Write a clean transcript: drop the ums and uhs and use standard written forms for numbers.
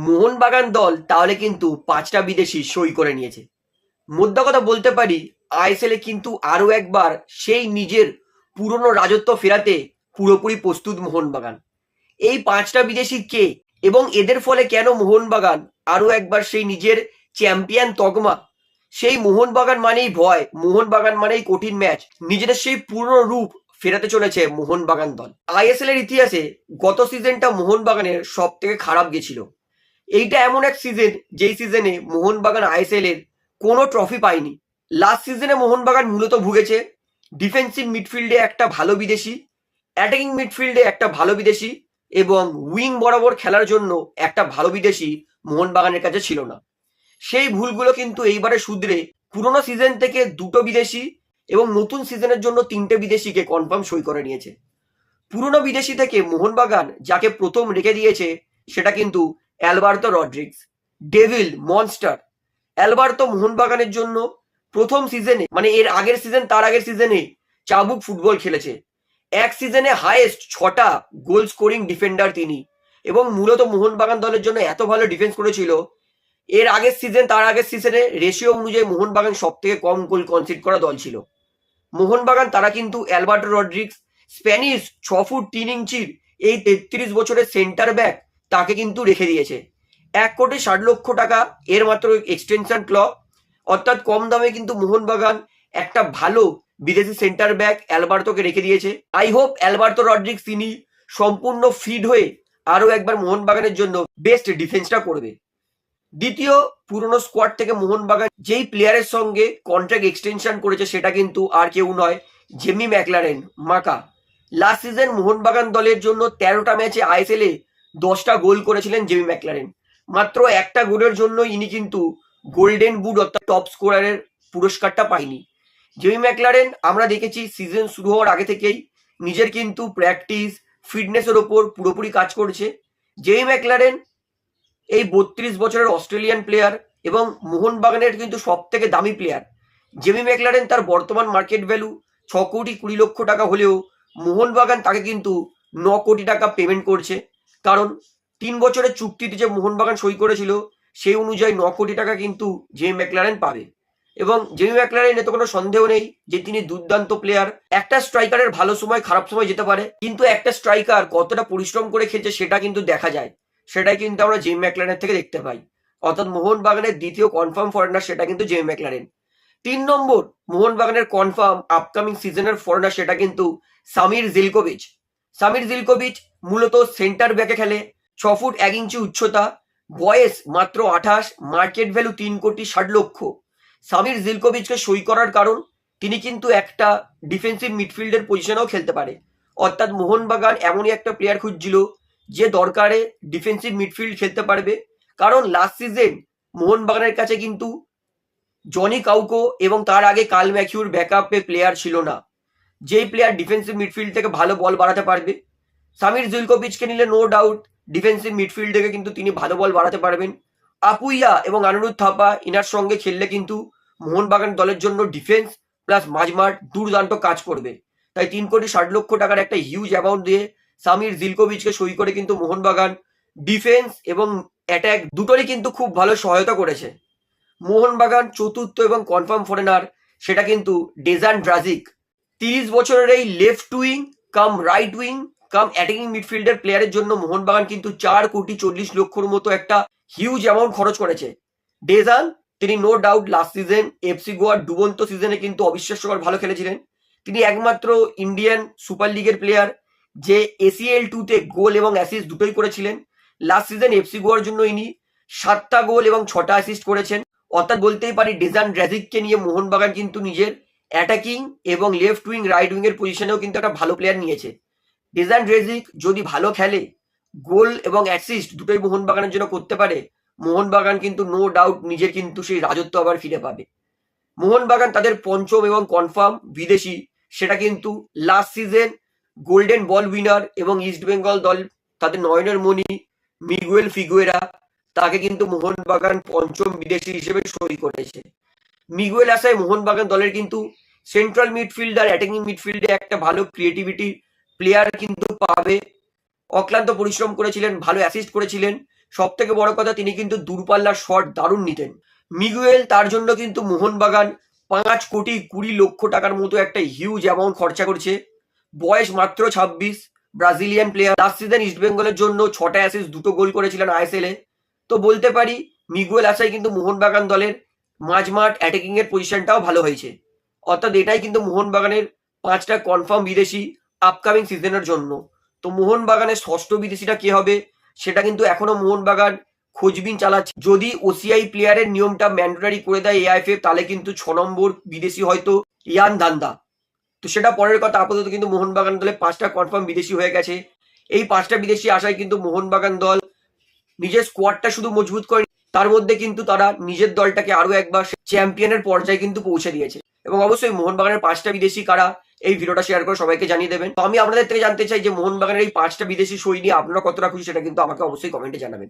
মোহনবাগান দল তাহলে কিন্তু 5টা বিদেশি সই করে নিয়েছে। মোদ্দা কথা বলতে পারি, আইএসএল এ কিন্তু আরো একবার সেই নিজের পুরনো রাজত্ব ফেরাতে পুরোপুরি প্রস্তুত মোহনবাগান। এই 5টা বিদেশি কে এবং এদের ফলে কেন মোহনবাগান আরো একবার সেই নিজের চ্যাম্পিয়ন তকমা, সেই মোহনবাগান মানেই ভয়, মোহনবাগান মানেই কঠিন ম্যাচ, নিজেদের সেই পুরনো রূপ ফেরাতে চলেছে মোহনবাগান দল। আইএসএল এর ইতিহাসে গত সিজনটা মোহনবাগানের সব থেকে খারাপ গেছিল। এইটা এমন এক সিজন যেই সিজনে মোহনবাগান আইএসএল এর কোনো ট্রফি পায়নি। লাস্ট সিজনে মোহনবাগান মূলত ভুগেছে ডিফেন্সিভ মিডফিল্ডে একটা ভালো বিদেশি, অ্যাটাকিং মিডফিল্ডে একটা ভালো বিদেশি এবং উইং বরাবর খেলার জন্য একটা ভালো বিদেশি মোহনবাগানের কাছে ছিল না। সেই ভুলগুলো কিন্তু এইবারে শুধরে পুরোনো সিজন থেকে 2টো বিদেশি এবং নতুন সিজনের জন্য 3টে বিদেশিকে কনফার্ম সই করে নিয়েছে। পুরনো বিদেশি থেকে মোহনবাগান যাকে প্রথম রেখে দিয়েছে সেটা কিন্তু অ্যালবার্তো রড্রিগস, ডেভিল মনস্টার। অ্যালবার্তো মোহনবাগানের জন্য প্রথম সিজনে, মানে এর আগের সিজন তার আগের সিজনে চাবুক ফুটবল খেলেছে। এক সিজনে হাইয়েস্ট 6টা গোল স্কোরিং ডিফেন্ডার তিনি, এবং মূলত মোহনবাগান দলের জন্য এত ভালো ডিফেন্স করেছিল। এর আগের সিজন তার আগের সিজনে রেশিও অনুযায়ী মোহনবাগান সব থেকে কম গোল কনসিড করা দল ছিল। মোহনবাগান তারা কিন্তু অ্যালবার্টো রড্রিগস, স্প্যানিশ 6 ফুট 3 ইঞ্চির এই 33 বছরের সেন্টার ব্যাক, তাকে কিন্তু রেখে দিয়েছে 1,60,00,000 টাকা এর মাত্র এক্সটেনশন ক্ল, অর্থাৎ কম দামে কিন্তু মোহনবাগান একটা ভালো বিদেশি সেন্টার ব্যাক অ্যালবার্তোকে রেখে দিয়েছে। আই হোপ অ্যালবার্তো রড্রিগস তিনি সম্পূর্ণ ফিট হয়ে আরো একবার মোহনবাগানের জন্য বেস্ট ডিফেন্সটা করবে। দ্বিতীয়, পুরনো স্কোয়াড থেকে মোহনবাগান যেই প্লেয়ারের সঙ্গে কন্ট্রাক্ট এক্সটেনশন করেছে সেটা কিন্তু আর কেউ নয়, জেমি ম্যাকলারেন মাকা। লাস্ট সিজন মোহনবাগান দলের জন্য 13টা ম্যাচে আইএসএল এ 10টা গোল করেছিলেন জেমি ম্যাকলারেন। মাত্র একটা গোলের জন্য ইনি কিন্তু গোল্ডেন বুট অর্থাৎ টপ স্কোরারের পুরস্কারটা পায়নি। জেমি ম্যাকলারেন আমরা দেখেছি সিজন শুরু হওয়ার আগে থেকেই নিজের কিন্তু প্র্যাকটিস ফিটনেসের ওপর পুরোপুরি কাজ করছে। জেমি ম্যাকলারেন এই 32 বছরের অস্ট্রেলিয়ান প্লেয়ার এবং মোহনবাগানের কিন্তু সব থেকে দামি প্লেয়ার। জেমি ম্যাকলারেন তার বর্তমান মার্কেট ভ্যালু 6,20,00,000 টাকা হলেও মোহনবাগান তাকে কিন্তু 9 কোটি টাকা পেমেন্ট করছে, কারণ 3 বছরের চুক্তিতে যে মোহনবাগান সই করেছিল সেই অনুযায়ী 9 কোটি টাকা কিন্তু জেমি ম্যাকলারেন পাবে। এবং জেমি ম্যাকলারেন এতে কোনো সন্দেহ নেই যে তিনি দুর্দান্ত প্লেয়ার। একটা স্ট্রাইকারের ভালো সময় খারাপ সময় যেতে পারে, কিন্তু একটা স্ট্রাইকার কতটা পরিশ্রম করে খেলছে সেটা কিন্তু দেখা যায়, সেটাই কিন্তু আমরা জেমি ম্যাকলারেনের থেকে দেখতে পাই। অর্থাৎ মোহনবাগানের দ্বিতীয় কনফার্ম ফরেনার সেটা কিন্তু জেমি ম্যাকলারেন। 3 নম্বর, মোহনবাগানের কনফার্ম আপকামিং সিজনের ফরেনার সেটা কিন্তু সামির জিলকোভিচ। সামির জিলকোভিচ মূলত সেন্টার ব্যাকে খেলে, 6 ফুট 1 ইঞ্চি উচ্চতা, বয়স মাত্র 28, মার্কেট ভ্যালু 3,60,00,000। সামির জিলকোভিচকে সই করার কারণ তিনি কিন্তু একটা ডিফেন্সিভ মিডফিল্ডের পজিশনেও খেলতে পারে। অর্থাৎ মোহনবাগান এমনই একটা প্লেয়ার খুঁজছিল যে দরকারে ডিফেন্সিভ মিডফিল্ড খেলতে পারবে, কারণ লাস্ট সিজন মোহনবাগানের কাছে কিন্তু জনি কাউকো এবং তার আগে কাল ম্যাকিউর ব্যাকআপে প্লেয়ার ছিল না, যেই প্লেয়ার ডিফেন্সিভ মিডফিল্ড থেকে ভালো বল বাড়াতে পারবে। সামির জিলকোভিচকে নিলে নো ডাউট ডিফেন্সিভ মিডফিল্ড থেকে কিন্তু তিনি ভালো বল বাড়াতে পারবেন। আপুইয়া এবং আনুরুদ্ধ থাপা ইনার সঙ্গে খেললে কিন্তু মোহনবাগান দলের জন্য ডিফেন্স প্লাস মাঝমাঠ দুর্দান্ত কাজ করবে। তাই 3,60,00,000 টাকার একটা হিউজ অ্যামাউন্ট দিয়ে সামির জিলকোভিচকে সই করে কিন্তু মোহনবাগান ডিফেন্স এবং অ্যাটাক দুটোরই কিন্তু খুব ভালো সহায়তা করেছে। মোহনবাগান চতুর্থ এবং কনফার্ম ফরেনার সেটা কিন্তু ডেজান ড্রাজিক। 30 বছরের এই লেফট উইং কাম রাইট উইং কাম অ্যাটাকিং মিডফিল্ডার প্লেয়ারের জন্য মোহনবাগান কিন্তু 4,40,00,000 মতো একটা হিউজ অ্যামাউন্ট খরচ করেছে। ডেজান তিনি no doubt last season FC গোয়ার ডুবন্ত সিজনে কিন্তু অবিশ্বাস্যকর ভালো খেলেছিলেন। তিনি একমাত্র ইন্ডিয়ান সুপার লিগের প্লেয়ার যে এসিএল 2-তে গোল এবং অ্যাসিস্ট দুটোই করেছিলেন। লাস্ট সিজন এফসি গোয়ার জন্য ইনি 7টা গোল এবং 6টা অ্যাসিস্ট করেছেন। অর্থাৎ বলতেই পারি ডেজান ড্রাজিককে নিয়ে মোহনবাগান কিন্তু নিজের অ্যাটাকিং এবং লেফট উইং রাইট উইং এর পজিশনেও কিন্তু একটা ভালো প্লেয়ার নিয়েছে। ডেজান ড্রাজিক যদি ভালো খেলে, গোল এবং অ্যাসিস্ট দুটোই মোহনবাগানের জন্য করতে পারে, মোহনবাগান কিন্তু নো ডাউট নিজের কিন্তু সেই রাজত্ব আবার ফিরে পাবে। মোহনবাগান তাদের পঞ্চম এবং কনফার্ম বিদেশি সেটা কিন্তু last season golden ball winner এবং ইস্ট বেঙ্গল দল তাদের নয়নের মণি মিগুয়েল ফিগুয়েরা, তাকে কিন্তু মোহনবাগান পঞ্চম বিদেশি হিসেবে সই করেছে। মিগুয়েল আসায় মোহনবাগান দলের কিন্তু সেন্ট্রাল মিডফিল্ডার অ্যাটাকিং মিডফিল্ডে একটা ভালো ক্রিয়েটিভিটি প্লেয়ার কিন্তু পাবে। অক্লান্ত পরিশ্রম করেছিলেন, ভালো অ্যাসিস্ট করেছিলেন, সব থেকে বড় কথা, তিনি কিন্তু দূরপাল্লার শট দারুণ নিতেন। মিগুয়েল, তার জন্য কিন্তু মোহনবাগান 5,20,00,000 টাকার মতো একটা হিউজ অ্যামাউন্ট খরচা করছে। বয়স মাত্র 26, ব্রাজিলিয়ান প্লেয়ার। লাস্ট সিজন ইস্টবেঙ্গলের জন্য 6টা অ্যাসিস্ট, 2টো গোল করেছিলেন আইএসএল এ। তো বলতে পারি মিগুয়েল আসায় কিন্তু মোহনবাগান দলের মাঝমাঠ অ্যাটাকিং এর পজিশনটাও ভালো হয়েছে। অর্থাৎ এটাই কিন্তু মোহনবাগানের 5টা কনফার্ম বিদেশি আপকামিং সিজনের জন্য। তো মোহনবাগানের ষষ্ঠ বিদেশিটা কে হবে সেটা কিন্তু এখনো মোহনবাগান খোঁজবিন চালাচ্ছে। যদি ওসিআই প্লেয়ারের নিয়মটা ম্যান্ডেটরি করে দেয় এআইএফএফ, তাহলে কিন্তু 6 নম্বর বিদেশি হয়তো ইয়ান দান্দা। তো সেটা পরের কথা। আপাতত কিন্তু মোহনবাগান দলে 5টা কনফার্ম বিদেশি হয়ে গেছে। এই 5টা বিদেশি আসায় কিন্তু মোহনবাগান দল নিজের স্কোয়াডটা শুধু মজবুত করে, তার মধ্যে কিন্তু তারা নিজের দলটাকে আরো একবার চ্যাম্পিয়নের পর্যায়ে কিন্তু পৌঁছে দিয়েছে। এবং অবশ্যই মোহনবাগানের 5টা বিদেশি কারা, এই ভিডিওটা শেয়ার করে সবাইকে জানিয়ে দেবেন। তো আমি আপনাদের থেকে জানতে চাই যে মোহনবাগানের এই 5টা বিদেশি সই নিয়ে আপনারা কতটা খুশি, সেটা কিন্তু আমাকে অবশ্যই কমেন্টে জানাবেন।